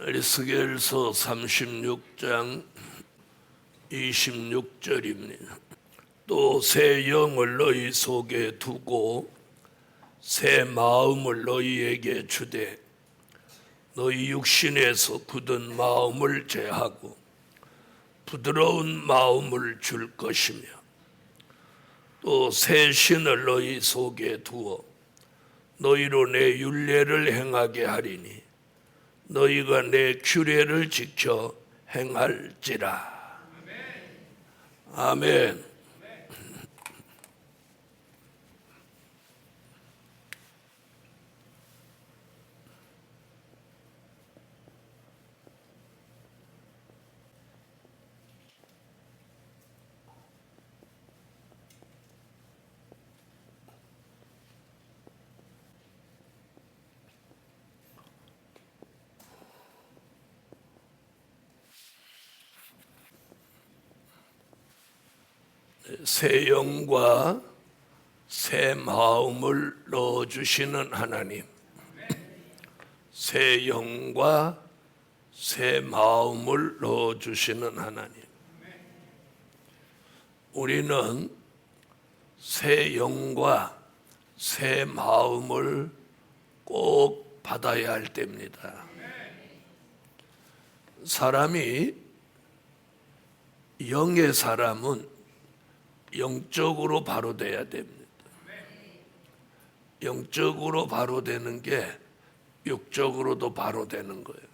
에스겔서 36장 26절입니다. 또 새 영을 너희 속에 두고 새 마음을 너희에게 주되 너희 육신에서 굳은 마음을 제하고 부드러운 마음을 줄 것이며 또 새 신을 너희 속에 두어 너희로 내 율례를 행하게 하리니 너희가 내 규례를 지켜 행할지라. 아멘. 새 영과 새 마음을 넣어주시는 하나님, 새 영과 새 마음을 넣어주시는 하나님, 우리는 새 영과 새 마음을 꼭 받아야 할 때입니다. 사람이, 영의 사람은 영적으로 바로 돼야 됩니다. 영적으로 바로 되는 게 육적으로도 바로 되는 거예요.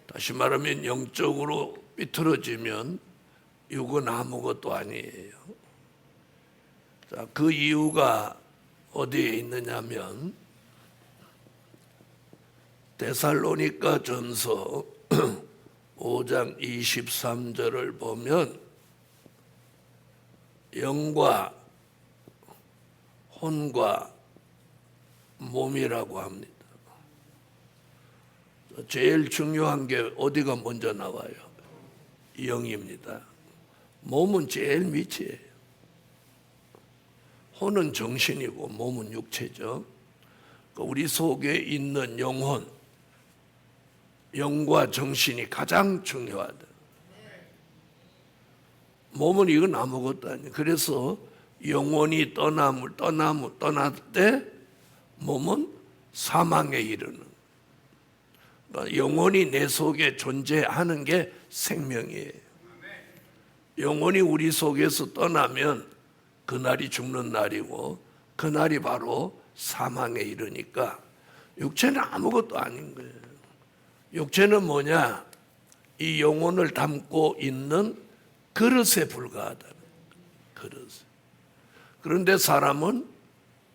다시 말하면 영적으로 삐뚤어지면 육은 아무것도 아니에요. 자, 그 이유가 어디에 있느냐면 데살로니가 전서 5장 23절을 보면 영과 혼과 몸이라고 합니다. 제일 중요한 게 어디가 먼저 나와요? 영입니다. 몸은 제일 밑이에요. 혼은 정신이고 몸은 육체죠. 우리 속에 있는 영혼, 영과 정신이 가장 중요하다. 몸은 이건 아무것도 아니에요. 그래서 영혼이 떠날 때 몸은 사망에 이르는. 그러니까 영혼이 내 속에 존재하는 게 생명이에요. 영혼이 우리 속에서 떠나면 그날이 죽는 날이고 그날이 바로 사망에 이르니까 육체는 아무것도 아닌 거예요. 육체는 뭐냐? 이 영혼을 담고 있는 그릇에 불과하다. 그릇. 그런데 사람은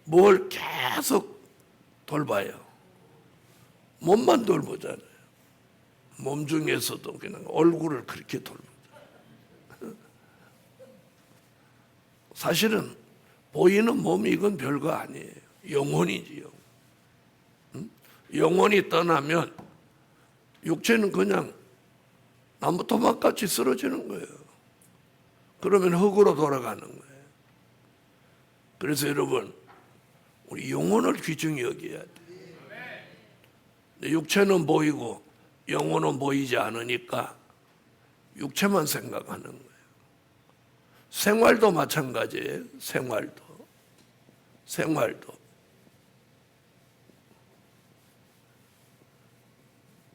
뭘 계속 돌봐요? 몸만 돌보잖아요. 몸 중에서도 그냥 얼굴을 그렇게 돌보잖아요. 사실은 보이는 몸이 이건 별거 아니에요. 영혼이지요. 영혼이 떠나면 육체는 그냥 나무 토막같이 쓰러지는 거예요. 그러면 흙으로 돌아가는 거예요. 그래서 여러분, 우리 영혼을 귀중히 여겨야 돼요. 육체는 보이고 영혼은 보이지 않으니까 육체만 생각하는 거예요. 생활도 마찬가지예요. 생활도.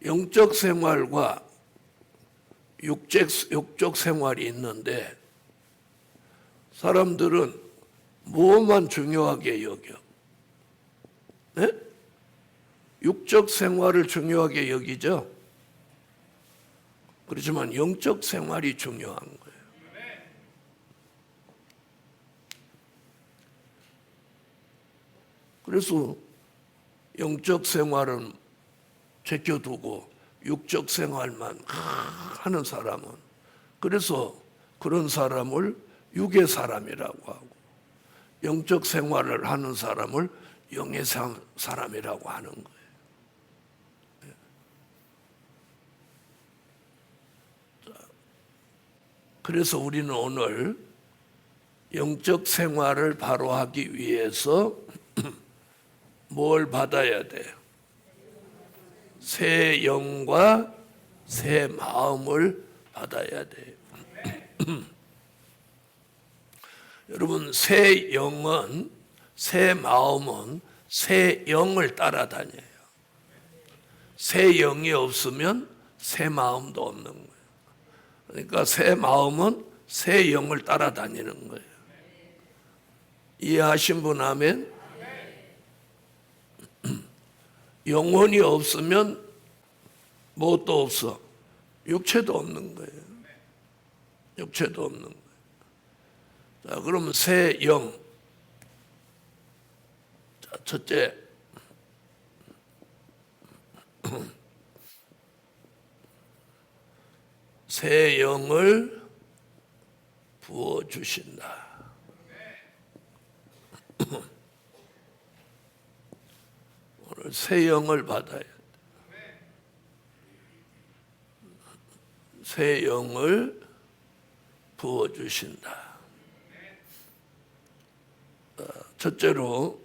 영적 생활과 육적 생활이 있는데 사람들은 무엇만 중요하게 여겨? 네? 육적 생활을 중요하게 여기죠. 그렇지만 영적 생활이 중요한 거예요. 그래서 영적 생활은 제껴두고 육적 생활만 하는 사람은, 그래서 그런 사람을 육의 사람이라고 하고 영적 생활을 하는 사람을 영의 사람이라고 하는 거예요. 그래서 우리는 오늘 영적 생활을 바로 하기 위해서 뭘 받아야 돼요? 새 영과 새 마음을 받아야 돼요. 여러분, 새 영은, 새 마음은 새 영을 따라다녀요. 새 영이 없으면 새 마음도 없는 거예요. 그러니까 새 마음은 새 영을 따라다니는 거예요. 이해하신 분 아멘? 영혼이 없으면 무엇도 없어. 육체도 없는 거예요. 육체도 없는 거예요. 자, 그러면 새 영. 자, 첫째. 새 영을 부어주신다. 오늘 새 영을 받아야 돼. 새 영을 부어주신다. 첫째로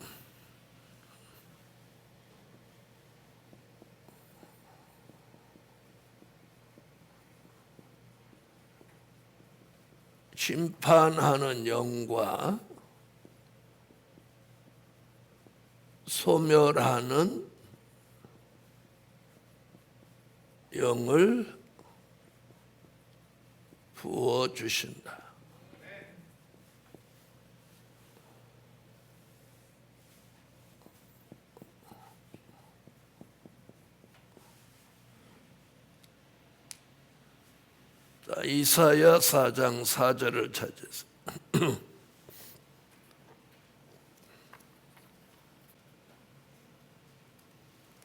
심판하는 영과 소멸하는 영을 부어주신다. 자, 이사야 4장 4절을 찾으세요.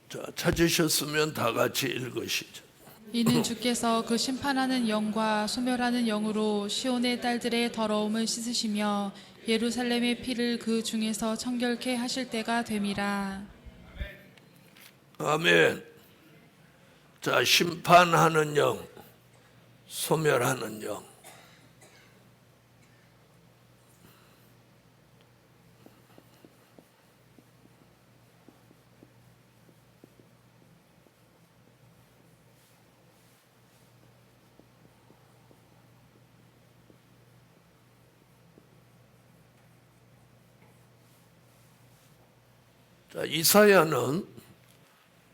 자, 찾으셨으면 다 같이 읽으시죠. 이는 주께서 그 심판하는 영과 소멸하는 영으로 시온의 딸들의 더러움을 씻으시며 예루살렘의 피를 그 중에서 청결케 하실 때가 됨이라. 아멘. 자, 심판하는 영, 소멸하는 영. 자, 이사야는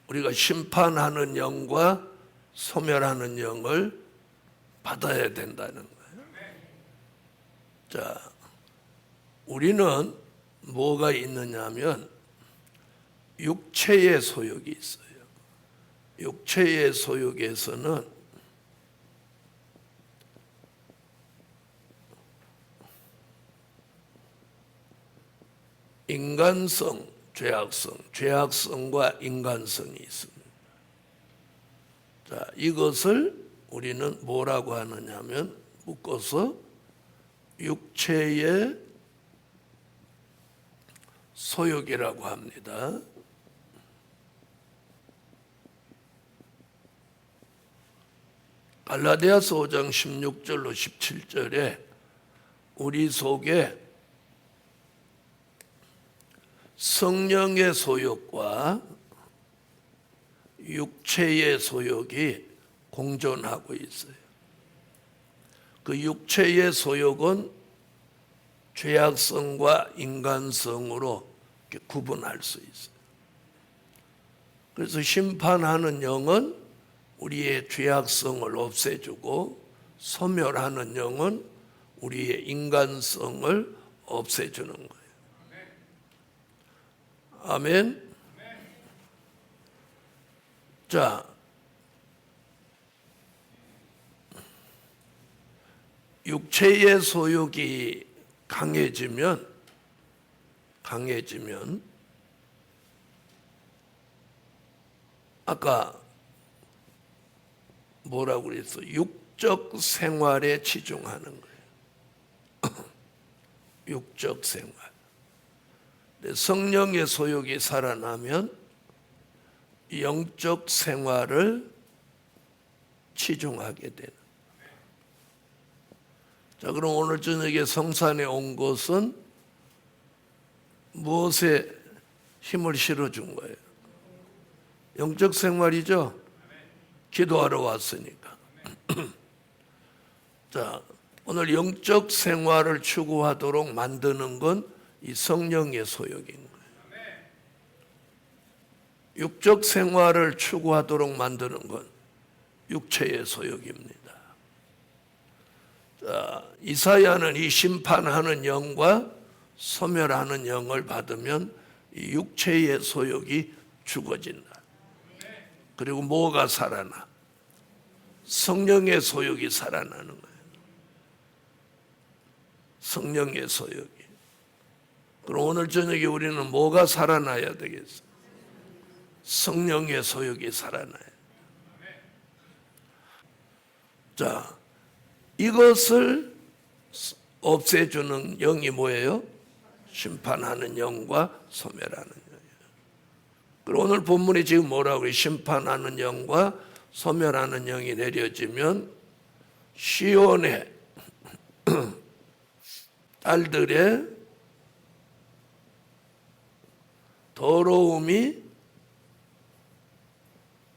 우리가 심판하는 영과 소멸하는 영을 받아야 된다는 거예요. 자, 우리는 뭐가 있느냐면 육체의 소욕이 있어요. 육체의 소욕에서는 인간성, 죄악성과 인간성이 있습니다. 자, 이것을 우리는 뭐라고 하느냐면 묶어서 육체의 소욕이라고 합니다. 갈라디아서 5장 16절로 17절에 우리 속에 성령의 소욕과 육체의 소욕이 공존하고 있어요. 그 육체의 소욕은 죄악성과 인간성으로 구분할 수 있어요. 그래서 심판하는 영은 우리의 죄악성을 없애주고 소멸하는 영은 우리의 인간성을 없애주는 거예요. 아멘. 자, 육체의 소욕이 강해지면 아까 뭐라고 그랬어? 육적 생활에 치중하는 거예요. 육적 생활. 성령의 소욕이 살아나면 영적 생활을 치중하게 되는. 자, 그럼 오늘 저녁에 성산에 온 것은 무엇에 힘을 실어준 거예요? 영적 생활이죠. 기도하러 왔으니까. 자, 오늘 영적 생활을 추구하도록 만드는 건 이 성령의 소욕인 거예요. 육적 생활을 추구하도록 만드는 건 육체의 소욕입니다. 자, 이사야는 이 심판하는 영과 소멸하는 영을 받으면 이 육체의 소욕이 죽어진다. 그리고 뭐가 살아나? 성령의 소욕이 살아나는 거예요. 성령의 소욕이. 그럼 오늘 저녁에 우리는 뭐가 살아나야 되겠어? 성령의 소욕이 살아나요. 자, 이것을 없애주는 영이 뭐예요? 심판하는 영과 소멸하는 영이에요. 그리고 오늘 본문이 지금 뭐라고 해요? 심판하는 영과 소멸하는 영이 내려지면 시온의 딸들의 더러움이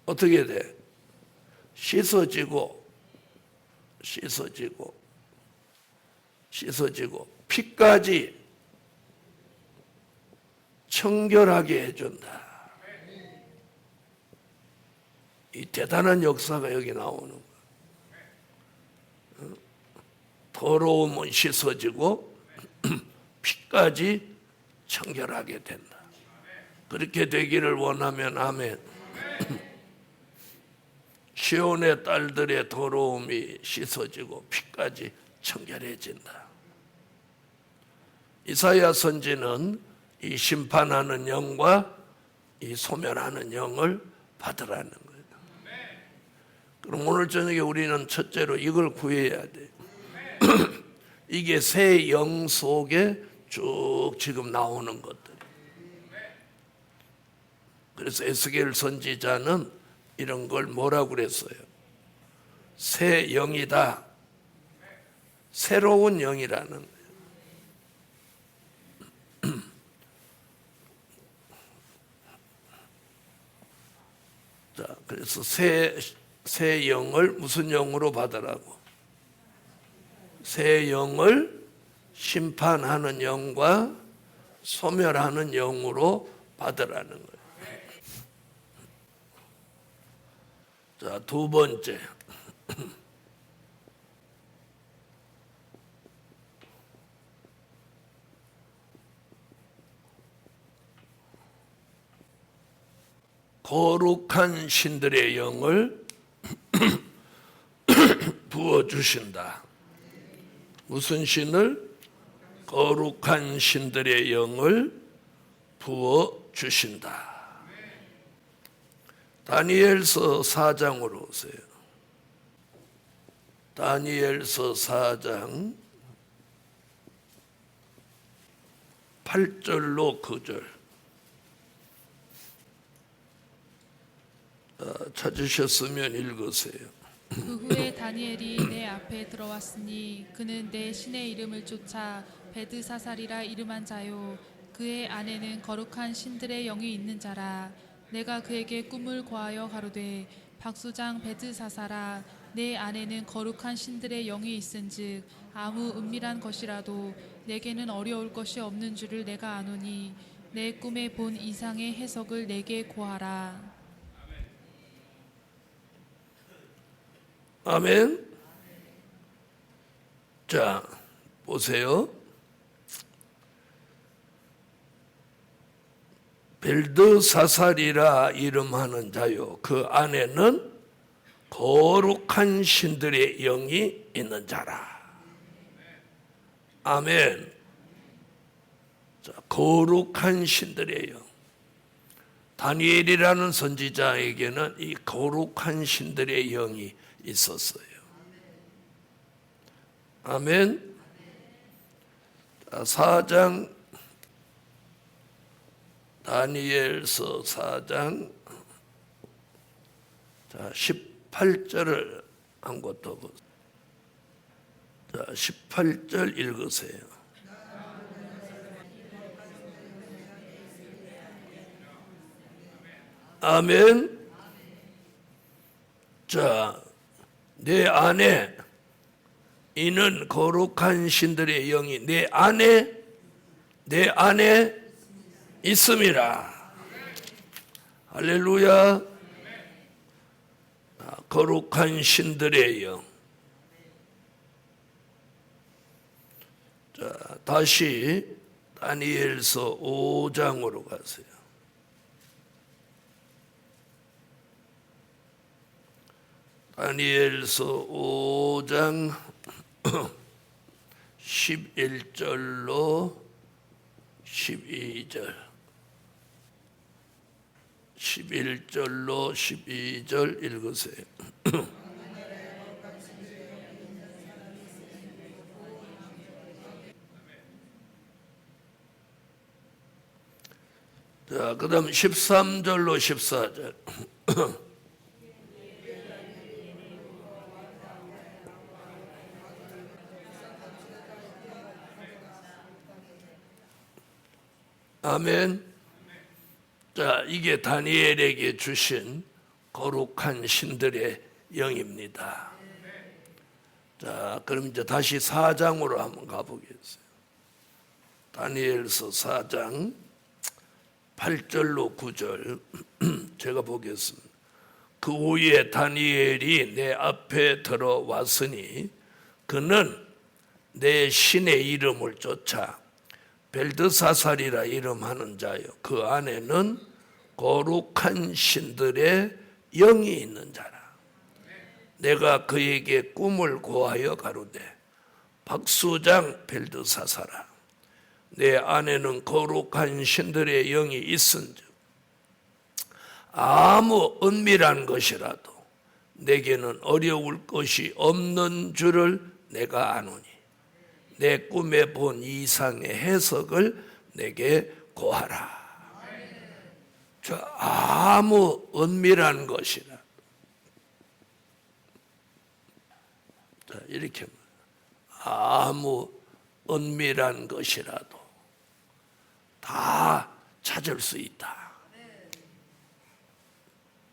어떻게 돼? 씻어지고 피까지 청결하게 해준다. 이 대단한 역사가 여기 나오는 거예요. 더러움은 씻어지고 피까지 청결하게 된다. 그렇게 되기를 원하면 아멘. 시온의 딸들의 더러움이 씻어지고 피까지 청결해진다. 이사야 선지는 이 심판하는 영과 이 소멸하는 영을 받으라는 거예요. 그럼 오늘 저녁에 우리는 첫째로 이걸 구해야 돼. 이게 새 영 속에 쭉 지금 나오는 것들. 그래서 에스겔 선지자는 이런 걸 뭐라고 그랬어요? 새 영이다. 새로운 영이라는 거예요. 자, 그래서 새 영을 무슨 영으로 받으라고? 새 영을 심판하는 영과 소멸하는 영으로 받으라는 거예요. 자, 두 번째. 거룩한 신들의 영을 부어주신다. 무슨 신을? 거룩한 신들의 영을 부어주신다. 다니엘서 4장으로 오세요. 다니엘서 4장 8절로 9절. 찾으셨으면 읽으세요. 그 후에 다니엘이 내 앞에 들어왔으니 그는 내 신의 이름을 쫓아 베드사살이라 이름한 자요 그의 안에는 거룩한 신들의 영이 있는 자라. 내가 그에게 꿈을 고하여 가로되 박수장 베드사살아 내 안에는 거룩한 신들의 영이 있은즉 아무 은밀한 것이라도 내게는 어려울 것이 없는 줄을 내가 아노니 내 꿈에 본 이상의 해석을 내게 고하라. 아멘. 자, 보세요. 벨드사살이라 이름하는 자요 그 안에는 거룩한 신들의 영이 있는 자라. 아멘. 자, 거룩한 신들의 영. 다니엘이라는 선지자에게는 이 거룩한 신들의 영이 있었어요. 아멘. 자, 4장 다니엘서 4장 18절을 한 것 더 보세요. 자, 18절 읽으세요. 아멘. 자, 내 안에 이는 거룩한 신들의 영이 내 안에 있음이라. 할렐루야. 거룩한 신들의 영. 자, 다시 다니엘서 5장으로 가세요. 다니엘서 5장 11절로 12절 11절로 12절 읽으세요. 자, 그 다음 13절로 14절. 아멘. 자, 이게 다니엘에게 주신 거룩한 신들의 영입니다. 자, 그럼 이제 다시 4장으로 한번 가보겠어요. 다니엘서 4장 8절로 9절 제가 보겠습니다. 그 후에 다니엘이 내 앞에 들어왔으니 그는 내 신의 이름을 쫓아 벨드사살이라 이름하는 자요 그 안에는 거룩한 신들의 영이 있는 자라. 내가 그에게 꿈을 고하여 가로되 박수장 벨드사살아 내 안에는 거룩한 신들의 영이 있은즉 아무 은밀한 것이라도 내게는 어려울 것이 없는 줄을 내가 아노니 내 꿈에 본 이상의 해석을 내게 고하라. 저 아무 은밀한 것이라. 자, 이렇게 아무 은밀한 것이라도 다 찾을 수 있다.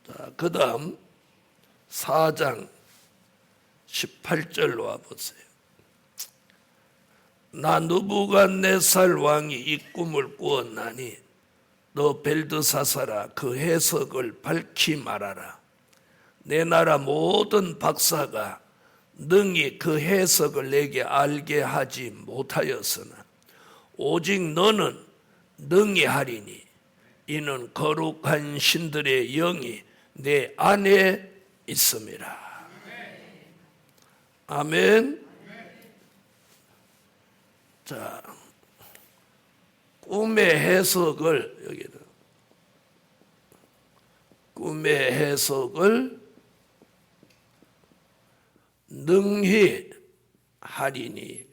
자, 그 다음 4장 18절로 와보세요. 나 느부갓네살 왕이 이 꿈을 꾸었나니 너 벨드사살아 그 해석을 밝히 말하라. 내 나라 모든 박사가 능히 그 해석을 내게 알게 하지 못하였으나 오직 너는 능히 하리니 이는 거룩한 신들의 영이 내 안에 있음이라. 아멘. 자, 꿈의 해석을 여기는 꿈의 해석을 능히 하리니.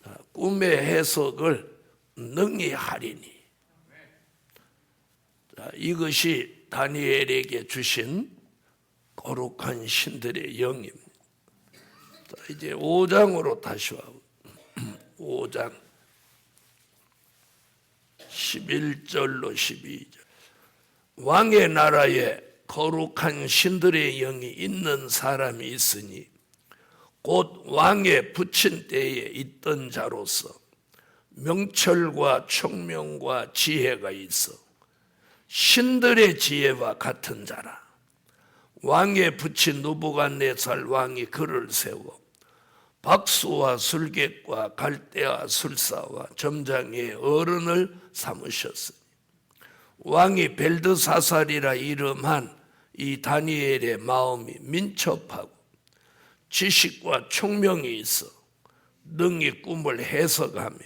자, 꿈의 해석을 능히 하리니. 자, 이것이 다니엘에게 주신 거룩한 신들의 영입니다. 자, 이제 5장으로 다시 와. 5장 11절로 12절. 왕의 나라에 거룩한 신들의 영이 있는 사람이 있으니 곧 왕의 부친 때에 있던 자로서 명철과 총명과 지혜가 있어 신들의 지혜와 같은 자라. 왕의 부친 느부갓네살 왕이 그를 세워 박수와 술객과 갈대와 술사와 점장의 어른을 삼으셨으니 왕이 벨드사살이라 이름한 이 다니엘의 마음이 민첩하고 지식과 총명이 있어 능히 꿈을 해석하며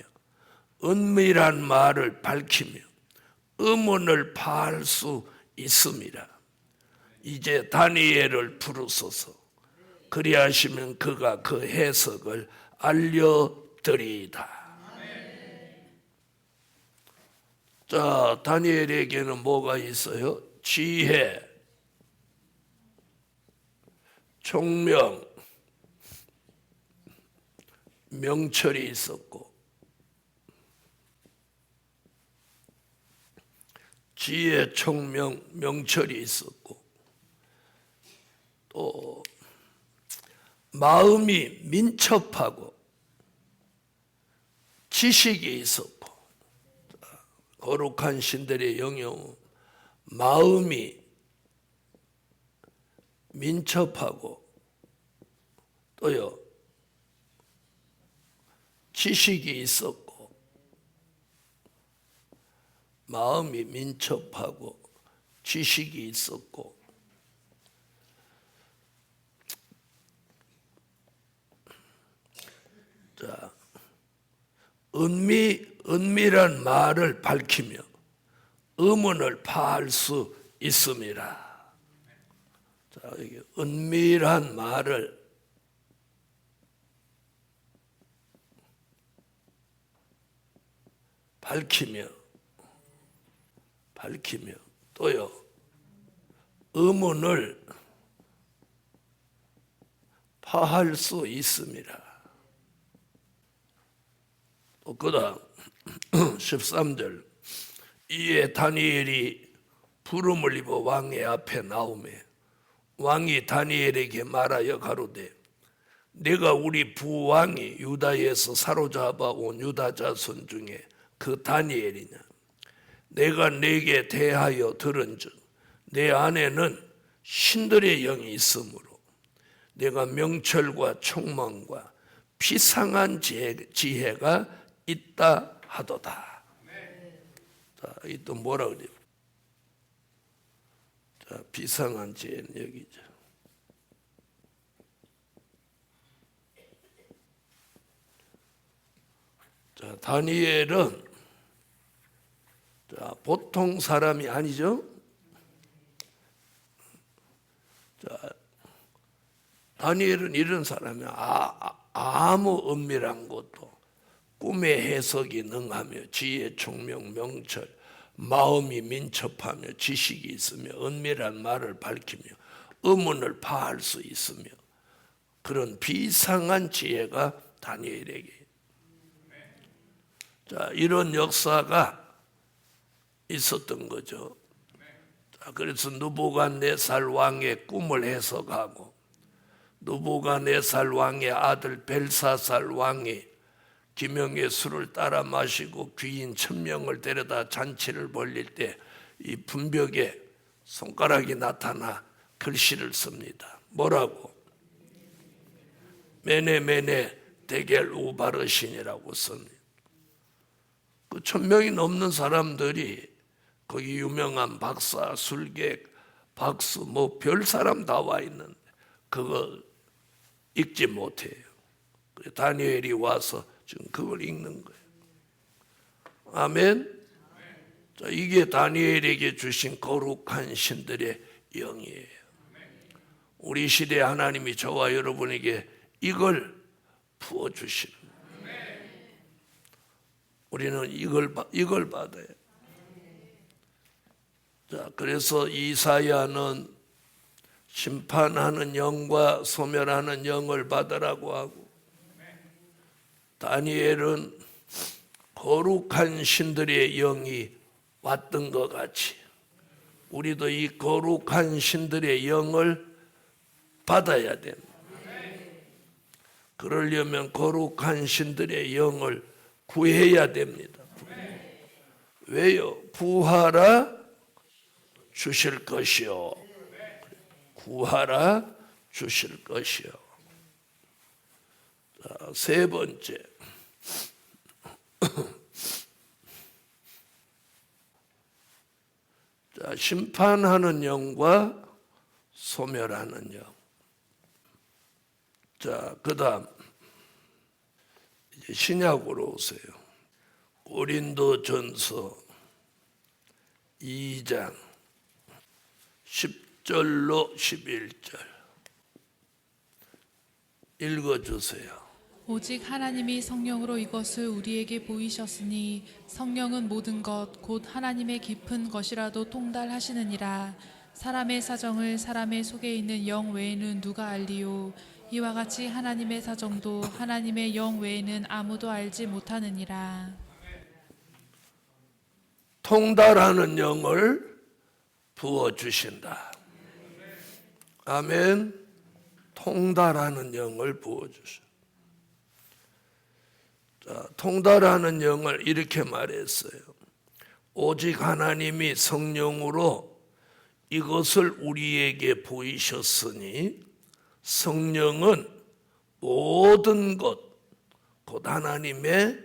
은밀한 말을 밝히며 음운을 파할 수 있음이라. 이제 다니엘을 부르소서. 그리하시면 그가 그 해석을 알려드리이다. 자, 다니엘에게는 뭐가 있어요? 지혜, 총명, 명철이 있었고 지혜, 총명, 명철이 있었고, 또 마음이 민첩하고 지식이 있었고, 거룩한 신들의 영역, 마음이 민첩하고 또요 지식이 있었고, 마음이 민첩하고 지식이 있었고, 자, 은밀한 말을 밝히며 의문을 파할 수 있음이라. 자, 이게 은밀한 말을 밝히며 또요 의문을 파할 수 있음이라. 또 그다음 13절, 이에 다니엘이 부름을 입어 왕의 앞에 나오매 왕이 다니엘에게 말하여 가로되, 내가 우리 부왕이 유다에서 사로잡아 온 유다 자손 중에 그 다니엘이냐? 내가 네게 대하여 들은즉 내 안에는 신들의 영이 있으므로 내가 명철과 총망과 비상한 지혜가 있다 하도다. 자, 이 또 뭐라 그래요? 자, 비상한 지혜는 여기죠. 자, 다니엘은 보통 사람이 아니죠. 자, 다니엘은 이런 사람이야. 아무 은밀한 것도 꿈의 해석이 능하며 지혜, 총명, 명철, 마음이 민첩하며 지식이 있으며 은밀한 말을 밝히며 의문을 파할 수 있으며, 그런 비상한 지혜가 다니엘에게. 자, 이런 역사가 있었던 거죠. 자, 그래서 느부갓네살 왕의 꿈을 해석하고, 느부갓네살 왕의 아들 벨사살 왕이 기명의 술을 따라 마시고 귀인 1000명을 데려다 잔치를 벌릴 때 이 분벽에 손가락이 나타나 글씨를 씁니다. 뭐라고? 메네 데겔 우바르신이라고 씁니다. 그 1000명이 넘는 사람들이 거기 유명한 박사, 술객, 박수, 뭐 별 사람 다 와 있는데 그걸 읽지 못해요. 다니엘이 와서 지금 그걸 읽는 거예요. 아멘. 자, 이게 다니엘에게 주신 거룩한 신들의 영이에요. 우리 시대 하나님이 저와 여러분에게 이걸 부어 주시는 거예요. 우리는 이걸 받아요. 자, 그래서 이사야는 심판하는 영과 소멸하는 영을 받으라고 하고, 다니엘은 거룩한 신들의 영이 왔던 것 같이 우리도 이 거룩한 신들의 영을 받아야 됩니다. 그러려면 거룩한 신들의 영을 구해야 됩니다. 왜요? 구하라 주실 것이요. 구하라 주실 것이요. 자, 세 번째. 자, 심판하는 영과 소멸하는 영. 자, 그다음 이제 신약으로 오세요. 고린도전서 2장 10절로 11절 읽어주세요. 오직 하나님이 성령으로 이것을 우리에게 보이셨으니 성령은 모든 것 곧 하나님의 깊은 것이라도 통달하시느니라. 사람의 사정을 사람의 속에 있는 영 외에는 누가 알리요? 이와 같이 하나님의 사정도 하나님의 영 외에는 아무도 알지 못하느니라. 통달하는 영을 부어주신다. 아멘. 통달하는 영을 부어주셔. 자, 통달하는 영을 이렇게 말했어요. 오직 하나님이 성령으로 이것을 우리에게 보이셨으니 성령은 모든 것, 곧 하나님의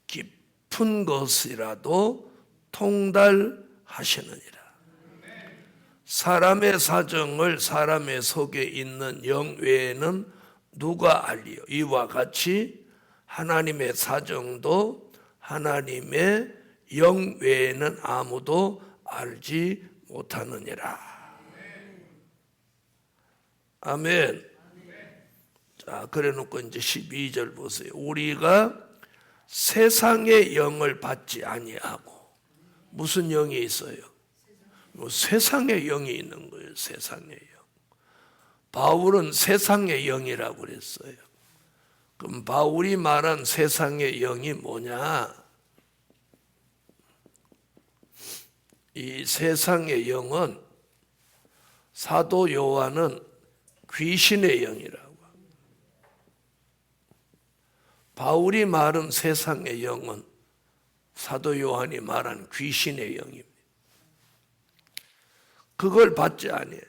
깊은 것이라도 통달하시느니라. 사람의 사정을 사람의 속에 있는 영 외에는 누가 알리요? 이와 같이 하나님의 사정도 하나님의 영 외에는 아무도 알지 못하느니라. 아멘. 자, 그래 놓고 이제 12절 보세요. 우리가 세상의 영을 받지 아니하고, 무슨 영이 있어요? 뭐 세상의 영이 있는 거예요. 세상의 영. 바울은 세상의 영이라고 그랬어요. 그럼 바울이 말한 세상의 영이 뭐냐? 이 세상의 영은 사도 요한은 귀신의 영이라고. 바울이 말한 세상의 영은 사도 요한이 말한 귀신의 영입니다. 그걸 받지 아니해요.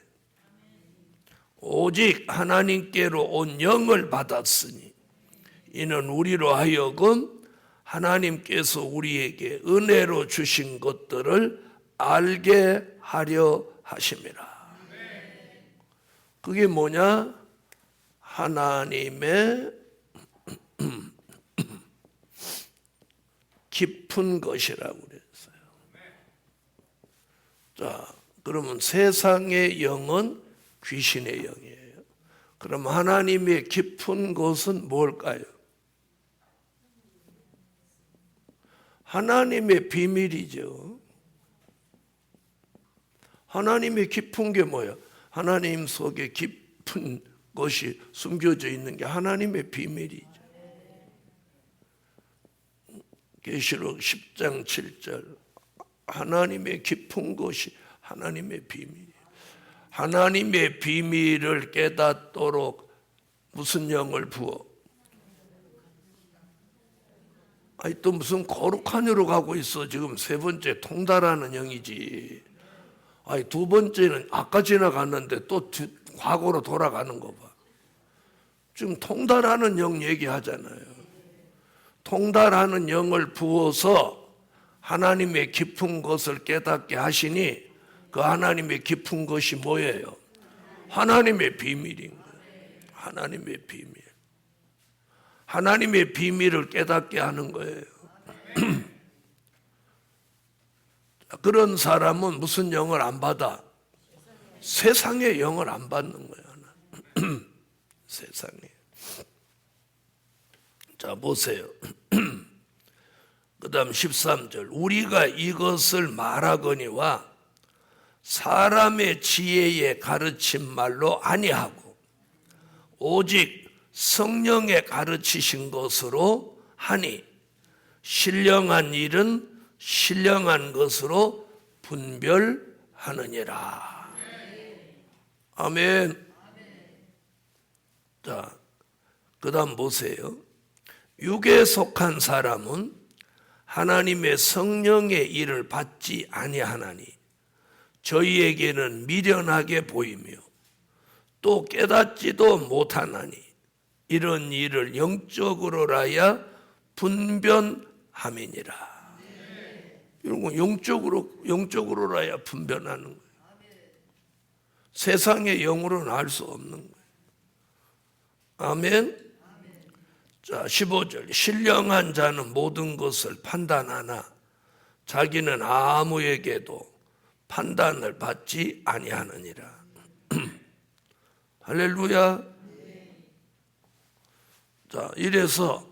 오직 하나님께로 온 영을 받았으니 이는 우리로 하여금 하나님께서 우리에게 은혜로 주신 것들을 알게 하려 하심이라. 그게 뭐냐? 하나님의 깊은 것이라고 그랬어요. 자, 그러면 세상의 영은 귀신의 영이에요. 그럼 하나님의 깊은 것은 뭘까요? 하나님의 비밀이죠. 하나님의 깊은 게 뭐야? 하나님 속에 깊은 것이 숨겨져 있는 게 하나님의 비밀이죠. 계시록 10장 7절 하나님의 깊은 것이 하나님의 비밀이에요. 하나님의 비밀을 깨닫도록 무슨 영을 부어? 아니 또 무슨 거룩한 영으로 가고 있어. 지금 세 번째 통달하는 영이지. 아니 두 번째는 아까 지나갔는데 또 과거로 돌아가는 거 봐. 지금 통달하는 영 얘기하잖아요. 통달하는 영을 부어서 하나님의 깊은 것을 깨닫게 하시니 그 하나님의 깊은 것이 뭐예요? 하나님의 비밀인 거예요. 하나님의 비밀. 하나님의 비밀을 깨닫게 하는 거예요. 그런 사람은 무슨 영을 안 받아? 세상의 영을 안 받는 거예요. 세상에. 자, 보세요. 그 다음 13절. 우리가 이것을 말하거니와 사람의 지혜에 가르친 말로 아니하고 오직 성령의 가르치신 것으로 하니 신령한 일은 신령한 것으로 분별하느니라. 아멘. 자, 그 다음 보세요. 육에 속한 사람은 하나님의 성령의 일을 받지 아니하나니 저희에게는 미련하게 보이며 또 깨닫지도 못하나니 이런 일을 영적으로라야 분별함이니라. 이런 거 영적으로라야 분별하는 거예요. 세상의 영으로는 알 수 없는 거예요. 아멘. 자, 15절. 신령한 자는 모든 것을 판단하나 자기는 아무에게도 판단을 받지 아니하느니라. 할렐루야. 자, 이래서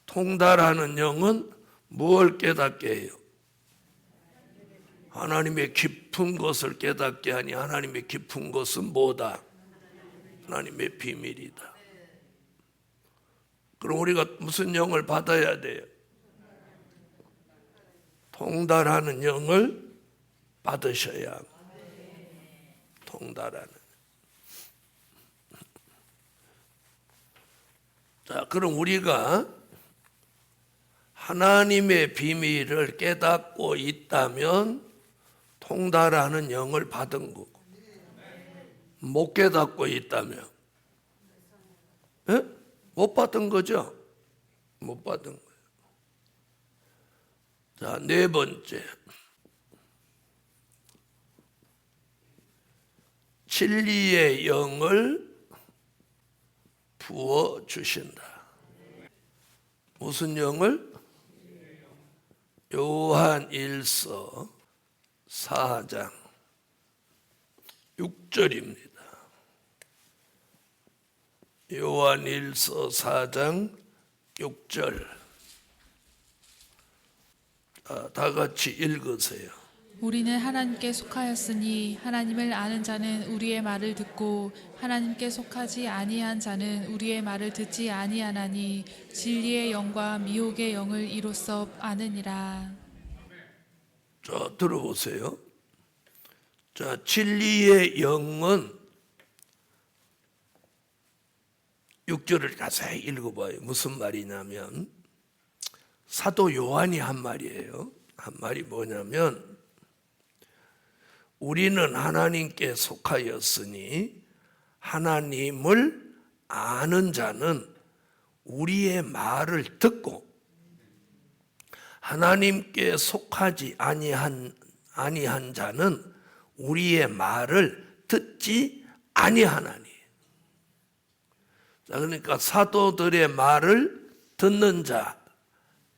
통달하는 영은 무엇을 깨닫게 해요? 하나님의 깊은 것을 깨닫게 하니 하나님의 깊은 것은 뭐다? 하나님의 비밀이다. 그럼 우리가 무슨 영을 받아야 돼요? 통달하는 영을 받으셔야 합니다. 통달하는. 자, 그럼 우리가 하나님의 비밀을 깨닫고 있다면 통달하는 영을 받은 거고, 못 깨닫고 있다면 못 받은 거죠. 못 받은 거예요. 자, 네 번째, 진리의 영을 부어 주신다. 무슨 영을? 요한 1서 4장 6절입니다. 요한 1서 4장 6절. 다 같이 읽으세요. 우리는 하나님께 속하였으니 하나님을 아는 자는 우리의 말을 듣고 하나님께 속하지 아니한 자는 우리의 말을 듣지 아니하나니 진리의 영과 미혹의 영을 이로써 아느니라. 자, 들어보세요. 자, 진리의 영은 6절을 자세히 읽어봐요. 무슨 말이냐면 사도 요한이 한 말이에요. 한 말이 뭐냐면 우리는 하나님께 속하였으니 하나님을 아는 자는 우리의 말을 듣고 하나님께 속하지 아니한 자는 우리의 말을 듣지 아니하나니. 자, 그러니까 사도들의 말을 듣는 자,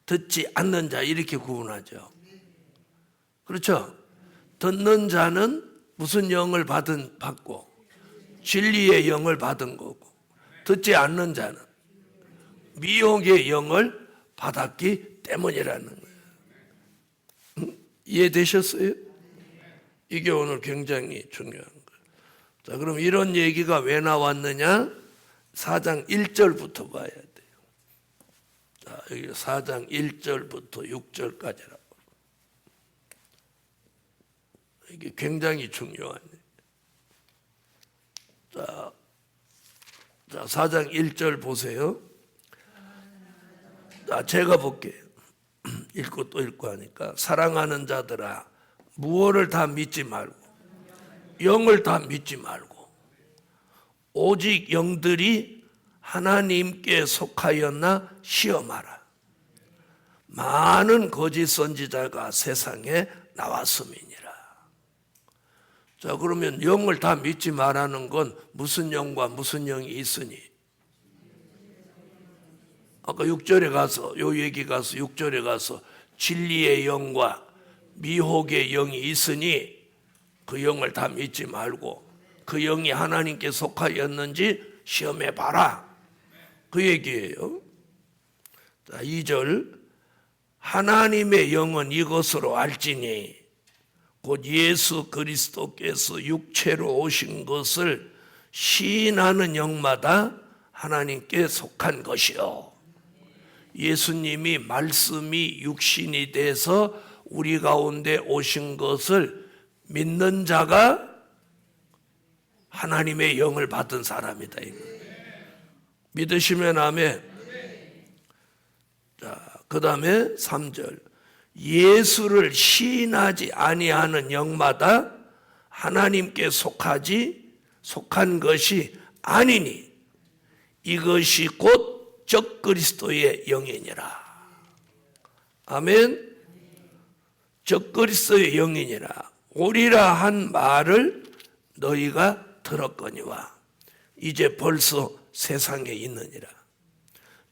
듣지 않는 자 이렇게 구분하죠. 그렇죠? 듣는 자는 무슨 영을 받고 진리의 영을 받은 거고, 듣지 않는 자는 미혹의 영을 받았기 때문이라는 거예요. 이해되셨어요? 이게 오늘 굉장히 중요한 거예요. 자, 그럼 이런 얘기가 왜 나왔느냐? 4장 1절부터 봐야 돼요. 자, 여기 4장 1절부터 6절까지라고. 이게 굉장히 중요한. 자, 4장 1절 보세요. 자, 제가 볼게요. 읽고 또 읽고 하니까. 사랑하는 자들아, 무엇을 다 믿지 말고, 영을 다 믿지 말고, 오직 영들이 하나님께 속하였나 시험하라. 많은 거짓 선지자가 세상에 나왔음이니라. 자, 그러면 영을 다 믿지 말라는 건 무슨 영과 무슨 영이 있으니? 아까 6절에 가서, 요 얘기 가서 6절에 가서 진리의 영과 미혹의 영이 있으니 그 영을 다 믿지 말고 그 영이 하나님께 속하였는지 시험해 봐라. 그 얘기예요. 자, 2절. 하나님의 영은 이것으로 알지니 곧 예수 그리스도께서 육체로 오신 것을 시인하는 영마다 하나님께 속한 것이요. 예수님이 말씀이 육신이 돼서 우리 가운데 오신 것을 믿는 자가 하나님의 영을 받은 사람이다. 믿으시면 아멘. 자, 그 다음에 3절. 예수를 시인하지 아니하는 영마다 하나님께 속한 것이 아니니 이것이 곧 적그리스도의 영이니라. 아멘. 적그리스도의 영이니라. 오리라 한 말을 너희가 들었거니와 이제 벌써 세상에 있느니라.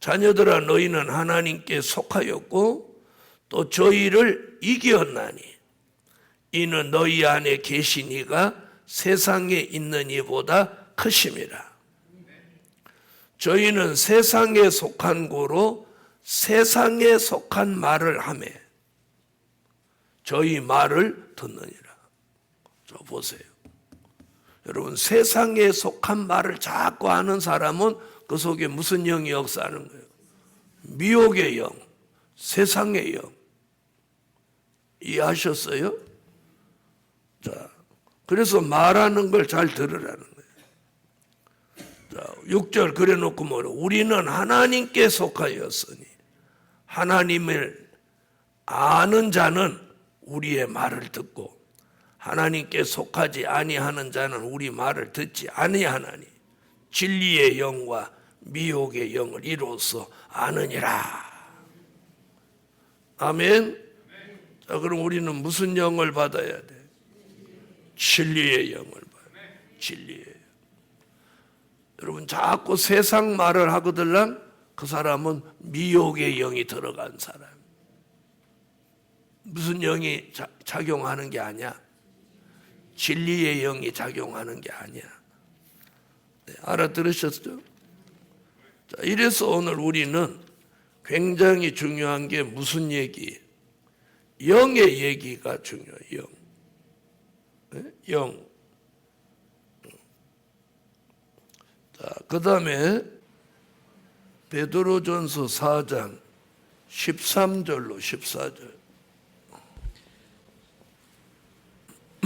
자녀들아, 너희는 하나님께 속하였고 또 저희를 이기었나니 이는 너희 안에 계신 이가 세상에 있는 이보다 크심이라. 저희는 세상에 속한 고로 세상에 속한 말을 하매 저희 말을 듣느니라. 저 보세요. 여러분, 세상에 속한 말을 자꾸 하는 사람은 그 속에 무슨 영이 역사하는 거예요? 미혹의 영, 세상의 영. 이해하셨어요? 자, 그래서 말하는 걸 잘 들으라는 거예요. 자, 6절 그래 놓고 뭐래? 우리는 하나님께 속하였으니 하나님을 아는 자는 우리의 말을 듣고 하나님께 속하지 아니하는 자는 우리 말을 듣지 아니하나니 진리의 영과 미혹의 영을 이로써 아느니라. 아멘. 자, 그럼 우리는 무슨 영을 받아야 돼? 진리의 영을 받아야 돼. 진리의 영. 여러분 자꾸 세상 말을 하거들랑 그 사람은 미혹의 영이 들어간 사람. 무슨 영이 작용하는 게 아니야? 진리의 영이 작용하는 게 아니야. 네, 알아들으셨죠? 자, 이래서 오늘 우리는 굉장히 중요한 게 무슨 얘기? 영의 얘기가 중요해요. 영. 네? 영. 자, 그 다음에 베드로전서 4장 13절로 14절.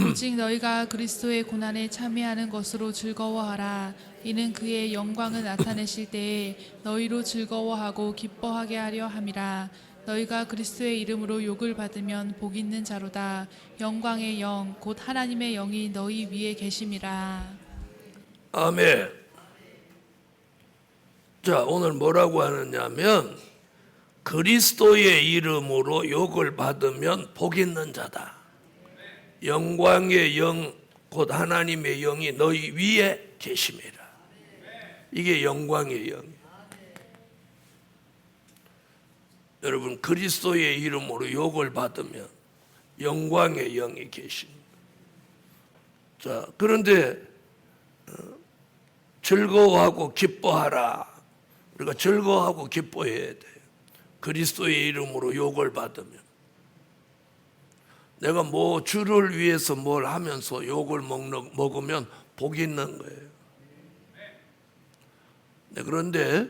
오직 너희가 그리스도의 고난에 참여하는 것으로 즐거워하라. 이는 그의 영광을 나타내실 때에 너희로 즐거워하고 기뻐하게 하려 함이라. 너희가 그리스도의 이름으로 욕을 받으면 복 있는 자로다. 영광의 영 곧 하나님의 영이 너희 위에 계심이라. 아멘. 자, 오늘 뭐라고 하느냐면 그리스도의 이름으로 욕을 받으면 복 있는 자다. 영광의 영 곧 하나님의 영이 너희 위에 계심이라. 이게 영광의 영. 여러분 그리스도의 이름으로 욕을 받으면 영광의 영이 계십니다. 자, 그런데 즐거워하고 기뻐하라. 우리가 즐거워하고 기뻐해야 돼요. 그리스도의 이름으로 욕을 받으면. 내가 뭐 주를 위해서 뭘 하면서 욕을 먹으면 복이 있는 거예요. 네, 그런데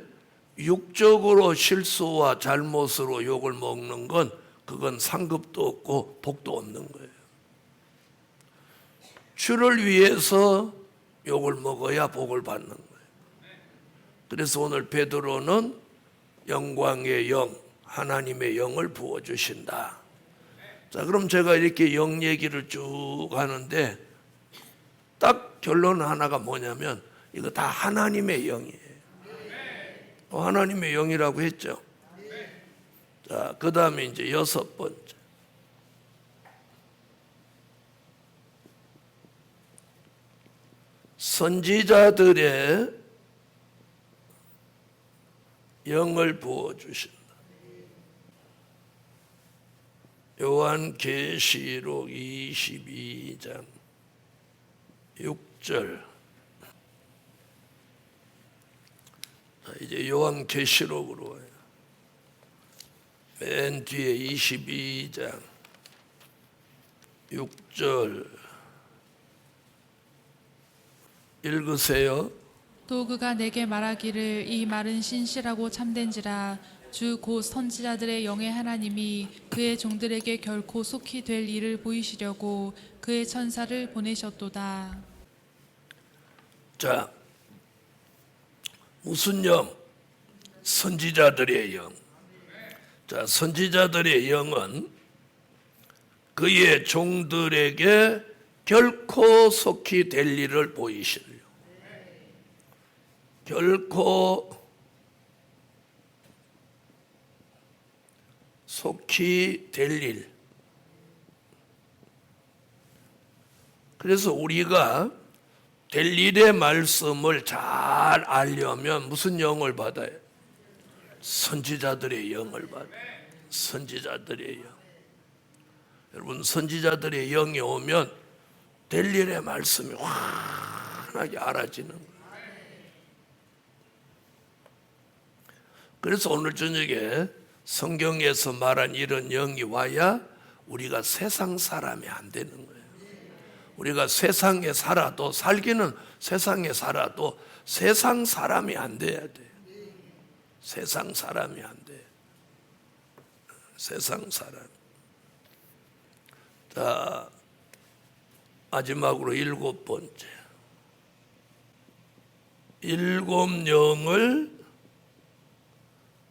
육적으로 실수와 잘못으로 욕을 먹는 건 그건 상급도 없고 복도 없는 거예요. 주를 위해서 욕을 먹어야 복을 받는 거예요. 그래서 오늘 베드로는 영광의 영, 하나님의 영을 부어주신다. 자, 그럼 제가 이렇게 영 얘기를 쭉 하는데 딱 결론 하나가 뭐냐면 이거 다 하나님의 영이에요. 하나님의 영이라고 했죠. 자, 그 다음에 이제 6번째. 선지자들의 영을 부어주신다. 요한계시록 22장 6절. 이제 요한계시록으로 와요. 맨 뒤에 22장 6절 읽으세요. 또 그가 내게 말하기를 이 말은 신실하고 참된지라. 주 곧 선지자들의 영의 하나님이 그의 종들에게 결코 속히 될 일을 보이시려고 그의 천사를 보내셨도다. 자, 무슨 영? 선지자들의 영. 자, 선지자들의 영은 그의 종들에게 결코 속히 될 일을 보이시려. 결코 속히 될 일. 그래서 우리가 될 일의 말씀을 잘 알려면 무슨 영을 받아요? 선지자들의 영을 받아요. 선지자들의 영. 여러분 선지자들의 영이 오면 될 일의 말씀이 환하게 알아지는 거예요. 그래서 오늘 저녁에 성경에서 말한 이런 영이 와야 우리가 세상 사람이 안 되는 거예요. 우리가 세상에 살아도 살기는 세상에 살아도 세상 사람이 안 돼야 돼. 세상 사람이 안 돼. 세상 사람. 자, 마지막으로 7번째. 7 영을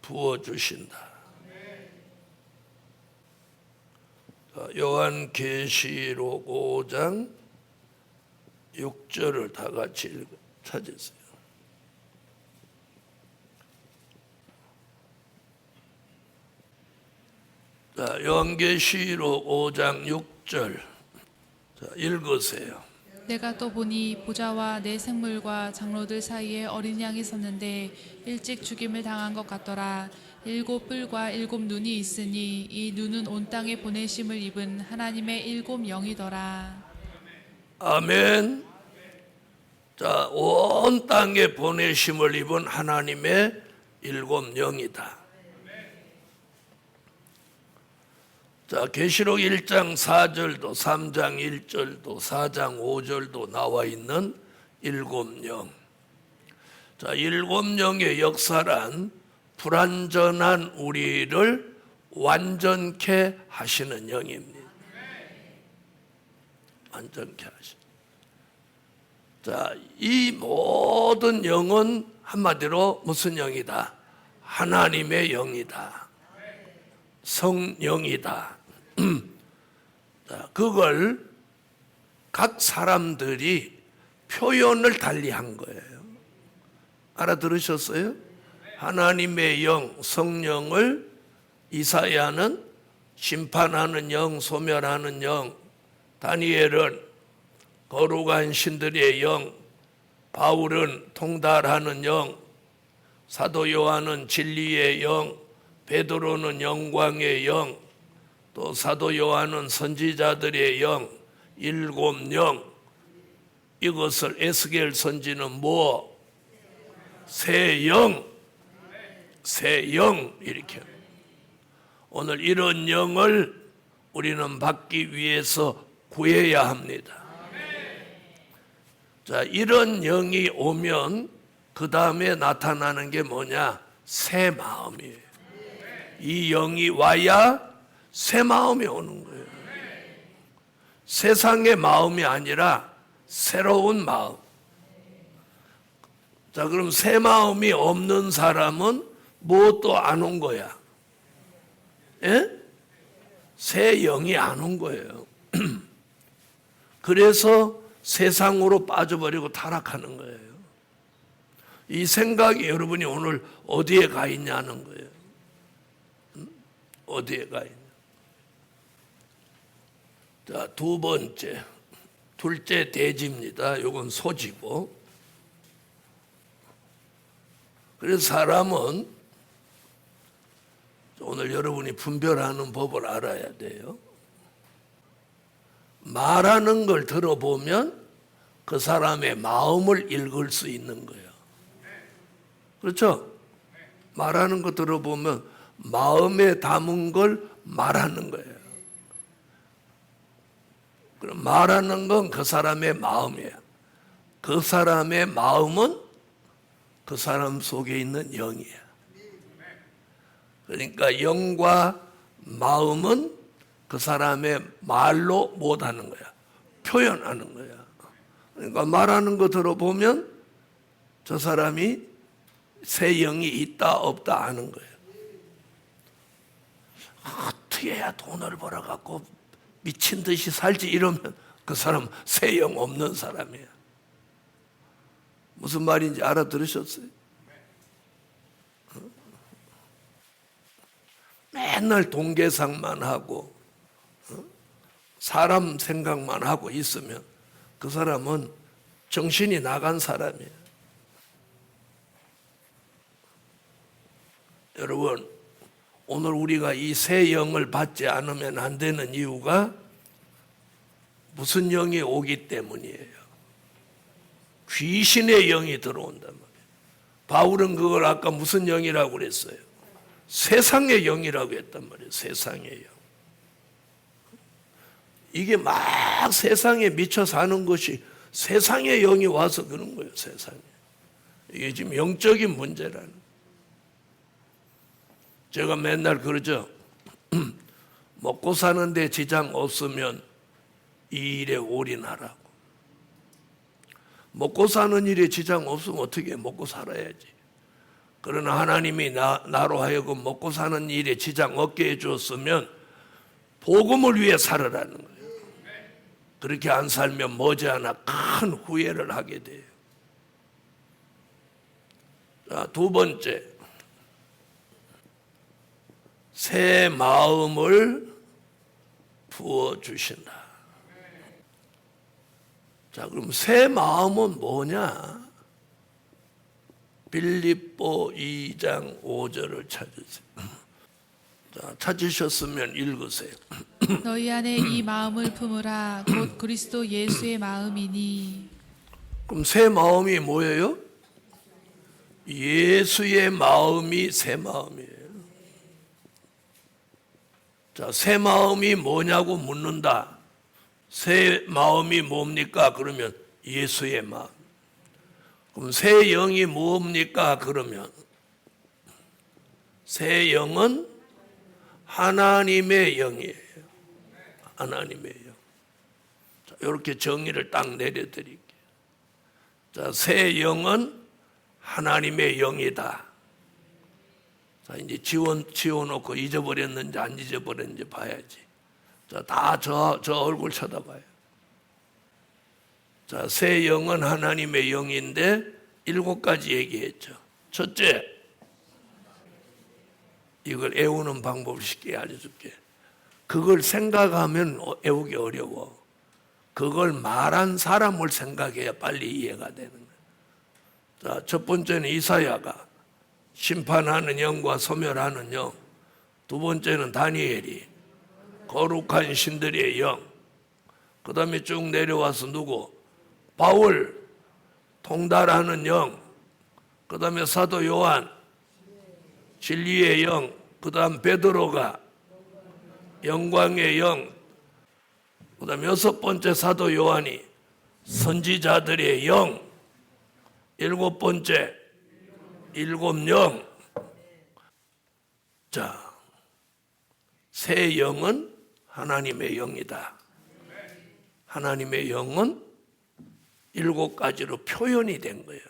부어주신다. 요한계시록 5장 6절을 다 같이 찾으세요. 자, 요한계시록 5장 6절. 자, 읽으세요. 내가 또 보니 보좌와 내 생물과 장로들 사이에 어린 양이 섰는데 일찍 죽임을 당한 것 같더라. 7 뿔과 7 눈이 있으니 이 눈은 온 땅에 보내심을 입은 하나님의 7 영이더라. 아멘. 자, 온 땅에 보내심을 입은 하나님의 7 영이다. 자, 계시록 1장 4절도 3장 1절도 4장 5절도 나와 있는 7 영. 자, 7 영의 역사란 불완전한 우리를 완전케 하시는 영입니다. 완전케 하시는. 자, 이 모든 영은 한마디로 무슨 영이다? 하나님의 영이다. 성령이다. 자, 그걸 각 사람들이 표현을 달리한 거예요. 알아들으셨어요? 하나님의 영, 성령을 이사야는 심판하는 영, 소멸하는 영, 다니엘은 거룩한 신들의 영, 바울은 통달하는 영, 사도 요한은 진리의 영, 베드로는 영광의 영, 또 사도 요한은 선지자들의 영, 7 영. 이것을 에스겔 선지는 뭐? 새 영, 새 영 이렇게. 오늘 이런 영을 우리는 받기 위해서 구해야 합니다. 자, 이런 영이 오면 그 다음에 나타나는 게 뭐냐? 새 마음이에요. 이 영이 와야 새 마음이 오는 거예요. 세상의 마음이 아니라 새로운 마음. 자, 그럼 새 마음이 없는 사람은 무엇도 안 온 거야? 예? 새 영이 안 온 거예요. 그래서 세상으로 빠져버리고 타락하는 거예요. 이 생각이 여러분이 오늘 어디에 가 있냐는 거예요. 어디에 가 있냐. 자, 2번째. 둘째 대지입니다. 이건 소지고. 그래서 사람은 오늘 여러분이 분별하는 법을 알아야 돼요. 말하는 걸 들어보면 그 사람의 마음을 읽을 수 있는 거예요. 그렇죠? 말하는 거 들어보면 마음에 담은 걸 말하는 거예요. 그럼 말하는 건 그 사람의 마음이에요. 그 사람의 마음은 그 사람 속에 있는 영이에요. 그러니까 영과 마음은 그 사람의 말로 못하는 거야. 표현하는 거야. 그러니까 말하는 거 들어보면 저 사람이 새 영이 있다 없다 아는 거예요. 어떻게 해야 돈을 벌어갖고 미친 듯이 살지 이러면 그 사람 새 영 없는 사람이야. 무슨 말인지 알아들으셨어요? 맨날 돈 계산만 하고 사람 생각만 하고 있으면 그 사람은 정신이 나간 사람이에요. 여러분, 오늘 우리가 이 새 영을 받지 않으면 안 되는 이유가 무슨 영이 오기 때문이에요. 귀신의 영이 들어온단 말이에요. 바울은 그걸 아까 무슨 영이라고 그랬어요? 세상의 영이라고 했단 말이에요. 세상의 영. 이게 막 세상에 미쳐 사는 것이 세상의 영이 와서 그런 거예요. 세상에. 이게 지금 영적인 문제라는. 제가 맨날 그러죠. 먹고 사는데 지장 없으면 이 일에 올인하라고. 먹고 사는 일에 지장 없으면 어떻게 먹고 살아야지. 그러나 하나님이 나로 하여금 먹고 사는 일에 지장 없게 해주었으면 복음을 위해 살으라는 거예요. 그렇게 안 살면 머지않아 큰 후회를 하게 돼요. 자, 두 번째, 새 마음을 부어주신다. 자, 그럼 새 마음은 뭐냐? 빌립보 2장 5절을 찾으세요. 자, 찾으셨으면 읽으세요. 너희 안에 이 마음을 품으라. 곧 그리스도 예수의 마음이니. 그럼 새 마음이 뭐예요? 예수의 마음이 새 마음이에요. 자, 새 마음이 뭐냐고 묻는다. 새 마음이 뭡니까? 그러면 예수의 마음. 그럼 새 영이 뭡니까? 그러면 새 영은 하나님의 영이에요. 하나님의 영. 자, 이렇게 정의를 딱 내려드릴게요. 자, 새 영은 하나님의 영이다. 자, 이제 지워놓고 잊어버렸는지 안 잊어버렸는지 봐야지. 자, 다 저 얼굴 쳐다봐요. 자, 새 영은 하나님의 영인데 7가지 얘기했죠. 첫째, 이걸 애우는 방법을 쉽게 알려줄게. 그걸 생각하면 애우기 어려워. 그걸 말한 사람을 생각해야 빨리 이해가 되는 거예요. 자, 첫 번째는 이사야가 심판하는 영과 소멸하는 영. 두 번째는 다니엘이 거룩한 신들의 영. 그 다음에 쭉 내려와서 누구? 바울 통달하는 영. 그 다음에 사도 요한 진리의 영. 그 다음 베드로가 영광의 영. 그 다음 6번째 사도 요한이 선지자들의 영. 7번째 7영. 자, 새 영은 하나님의 영이다. 하나님의 영은 7가지로 표현이 된 거예요.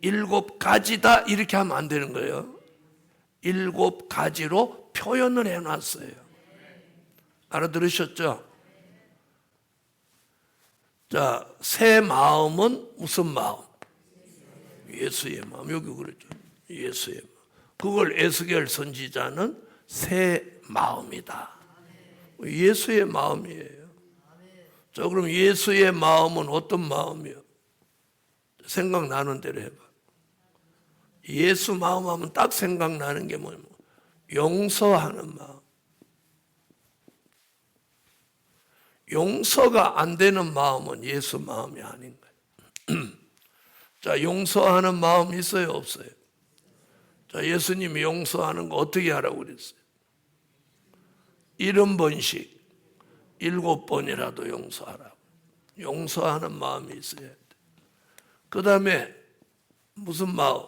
7가지다 이렇게 하면 안 되는 거예요. 7가지로 표현을 해놨어요. 알아들으셨죠? 자, 새 마음은 무슨 마음? 예수의 마음. 여기 그랬죠. 예수의 마음. 그걸 에스겔 선지자는 새 마음이다. 예수의 마음이에요. 자, 그럼 예수의 마음은 어떤 마음이요? 생각나는 대로 해봐. 예수 마음 하면 딱 생각나는 게 뭐냐면 용서하는 마음. 용서가 안 되는 마음은 예수 마음이 아닌 거예요. 자, 용서하는 마음 있어요, 없어요? 자, 예수님이 용서하는 거 어떻게 하라고 그랬어요? 70번씩 7번이라도 용서하라고. 용서하는 마음이 있어야 돼. 그 다음에 무슨 마음?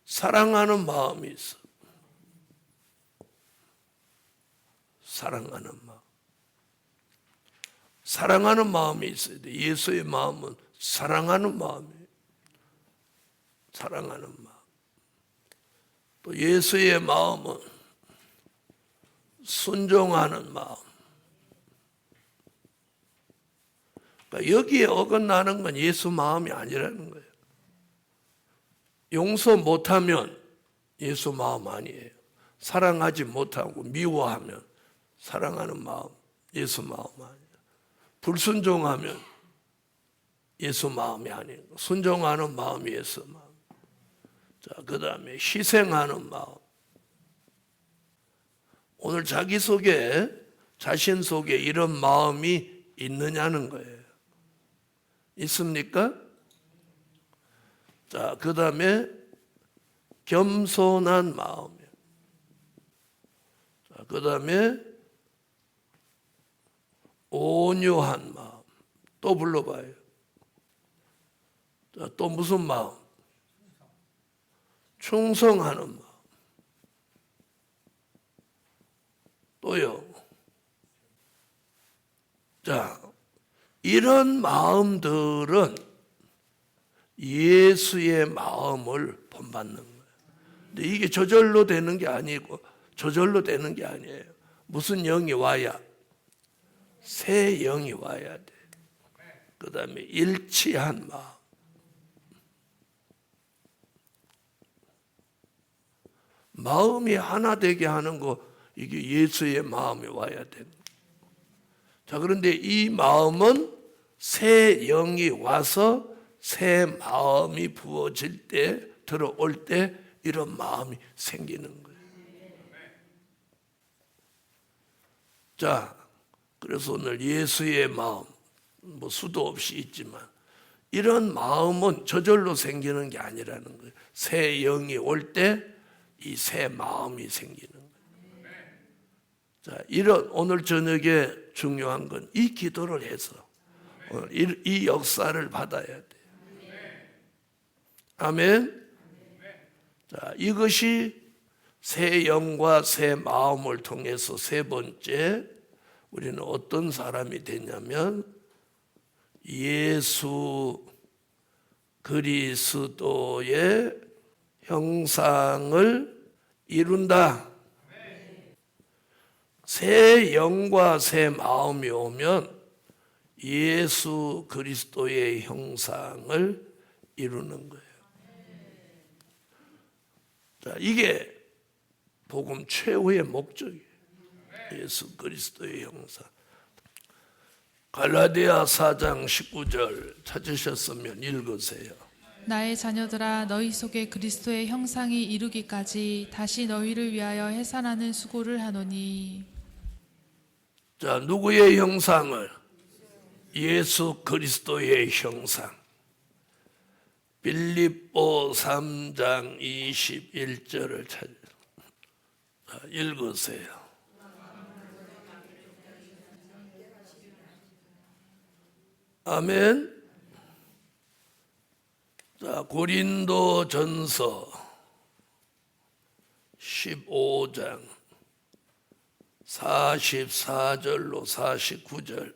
사랑하는 마음이 있어. 사랑하는 마음. 사랑하는 마음이 있어야 돼. 예수의 마음은 사랑하는 마음이에요. 사랑하는 마음. 또 예수의 마음은 순종하는 마음. 그러니까 여기에 어긋나는 건 예수 마음이 아니라는 거예요. 용서 못하면 예수 마음 아니에요. 사랑하지 못하고 미워하면 사랑하는 마음, 예수 마음 아니에요. 불순종하면 예수 마음이 아니고 순종하는 마음이 예수 마음. 자, 그 다음에 희생하는 마음. 오늘 자기 속에, 자신 속에 이런 마음이 있느냐는 거예요. 있습니까? 자, 그 다음에 겸손한 마음이에요. 자, 그 다음에 온유한 마음. 또 불러봐요. 자, 또 무슨 마음? 충성하는 마음. 또요. 자, 이런 마음들은 예수의 마음을 본받는 거예요. 근데 이게 저절로 되는 게 아니고, 저절로 되는 게 아니에요. 무슨 영이 와야? 새 영이 와야 돼. 그 다음에 일치한 마음. 마음이 하나 되게 하는 거, 이게 예수의 마음이 와야 돼. 자, 그런데 이 마음은 새 영이 와서 새 마음이 부어질 때, 들어올 때 이런 마음이 생기는 거예요. 자, 그래서 오늘 예수의 마음, 뭐 수도 없이 있지만 이런 마음은 저절로 생기는 게 아니라는 거예요. 새 영이 올 때 이 새 마음이 생기는 거예요. 자, 이런 오늘 저녁에 중요한 건 이 기도를 해서 오늘 이 역사를 받아야 돼요. 아멘. 자, 이것이 새 영과 새 마음을 통해서 세 번째 우리는 어떤 사람이 되냐면 예수 그리스도의 형상을 이룬다. 새 영과 새 마음이 오면 예수 그리스도의 형상을 이루는 거예요. 자, 이게 복음 최후의 목적이에요. 예수 그리스도의 형상. 갈라디아 4장 19절 찾으셨으면 읽으세요. 나의 자녀들아 너희 속에 그리스도의 형상이 이루기까지 다시 너희를 위하여 해산하는 수고를 하노니. 자, 누구의 형상을? 예수 그리스도의 형상. 빌립보 3장 21절을 읽으세요. 아멘. 자, 고린도 전서 15장 44절로 49절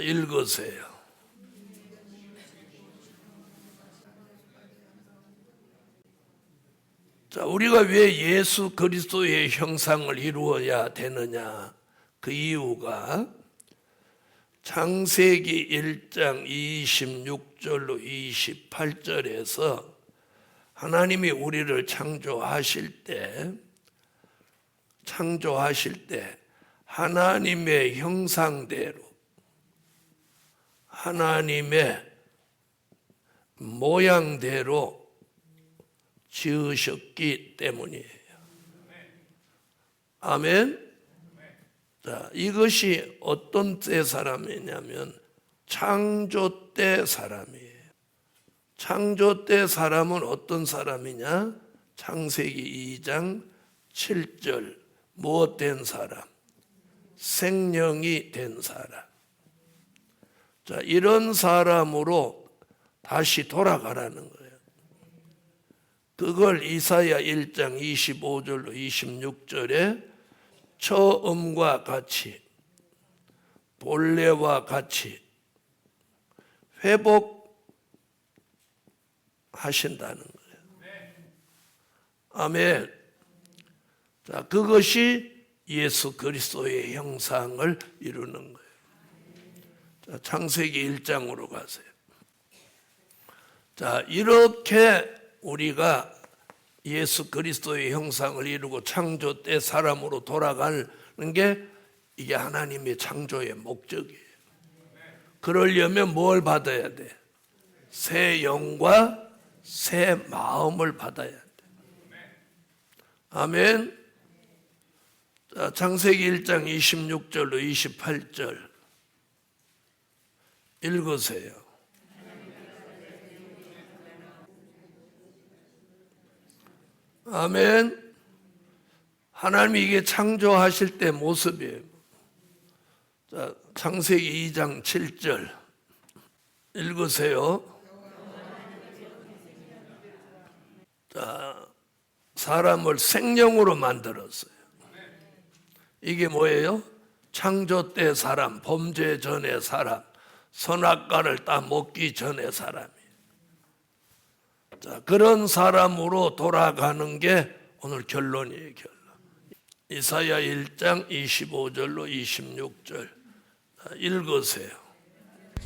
읽으세요. 자, 우리가 왜 예수 그리스도의 형상을 이루어야 되느냐? 그 이유가 창세기 1장 26절로 28절에서 하나님이 우리를 창조하실 때 하나님의 형상대로 하나님의 모양대로 지으셨기 때문이에요. 아멘. 자, 이것이 어떤 때 사람이냐면 창조 때 사람이에요. 창조 때 사람은 어떤 사람이냐? 창세기 2장 7절 무엇 된 사람? 생명이 된 사람. 자, 이런 사람으로 다시 돌아가라는 거예요. 그걸 이사야 1장 25절로 26절에 처음과 같이 본래와 같이 회복하신다는 거예요. 아멘. 자, 그것이 예수 그리스도의 형상을 이루는 거예요. 자, 창세기 1장으로 가세요. 자, 이렇게 우리가 예수 그리스도의 형상을 이루고 창조 때 사람으로 돌아가는 게 이게 하나님의 창조의 목적이에요. 그러려면 뭘 받아야 돼? 새 영과 새 마음을 받아야 돼. 아멘. 자, 창세기 1장 26절로 28절 읽으세요. 아멘. 하나님이 이게 창조하실 때 모습이에요. 자, 창세기 2장 7절 읽으세요. 자, 사람을 생명으로 만들었어요. 이게 뭐예요? 창조 때 사람, 범죄 전의 사람, 선악과를 따 먹기 전의 사람이에요. 자, 그런 사람으로 돌아가는 게 오늘 결론이에요, 결론. 이사야 1장 25절로 26절 읽으세요.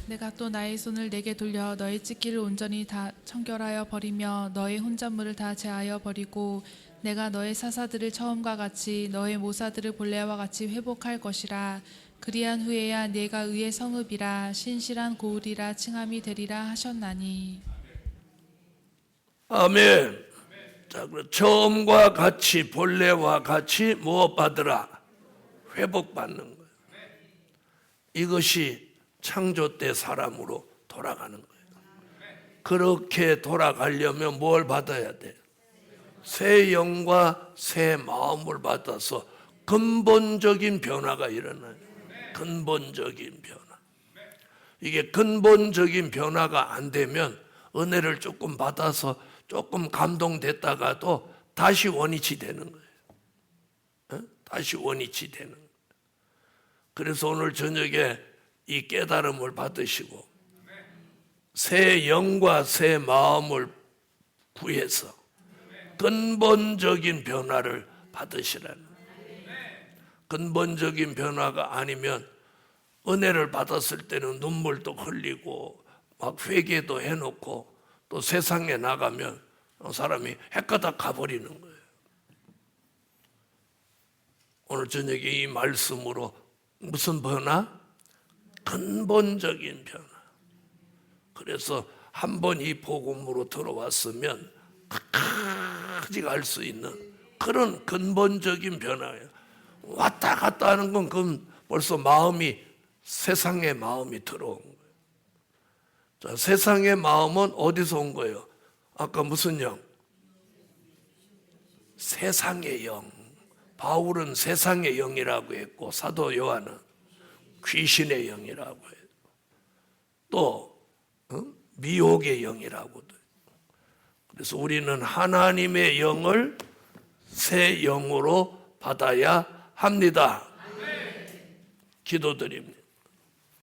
내가 또 나의 손을 내게 돌려 너의 찢기를 온전히 다 청결하여 버리며 너의 혼잣물을 다 제하여 버리고 내가 너의 사사들을 처음과 같이 너의 모사들을 본래와 같이 회복할 것이라. 그리한 후에야 네가 의의 성읍이라 신실한 고을이라 칭함이 되리라 하셨나니. 아멘. 자, 그럼 처음과 같이 본래와 같이 무엇 받으라? 회복받는 거예요. 이것이 창조 때 사람으로 돌아가는 거예요. 그렇게 돌아가려면 뭘 받아야 돼? 새 영과 새 마음을 받아서 근본적인 변화가 일어나요. 근본적인 변화. 이게 근본적인 변화가 안 되면 은혜를 조금 받아서 조금 감동됐다가도 다시 원위치 되는 거예요. 다시 원위치 되는 거예요. 그래서 오늘 저녁에 이 깨달음을 받으시고 새 영과 새 마음을 구해서 근본적인 변화를 받으시라는 거예요. 근본적인 변화가 아니면 은혜를 받았을 때는 눈물도 흘리고 막 회개도 해놓고 또 세상에 나가면 사람이 헷가닥 가버리는 거예요. 오늘 저녁에 이 말씀으로 무슨 변화? 근본적인 변화. 그래서 한번 이 복음으로 들어왔으면 끝까지 갈 수 있는 그런 근본적인 변화예요. 왔다 갔다 하는 건 그건 벌써 마음이 세상의 마음이 들어온 거예요. 자, 세상의 마음은 어디서 온 거예요? 아까 무슨 영? 세상의 영. 바울은 세상의 영이라고 했고 사도 요한은 귀신의 영이라고 해요. 또 미혹의 영이라고도 해요. 그래서 우리는 하나님의 영을 새 영으로 받아야 합니다. 기도드립니다.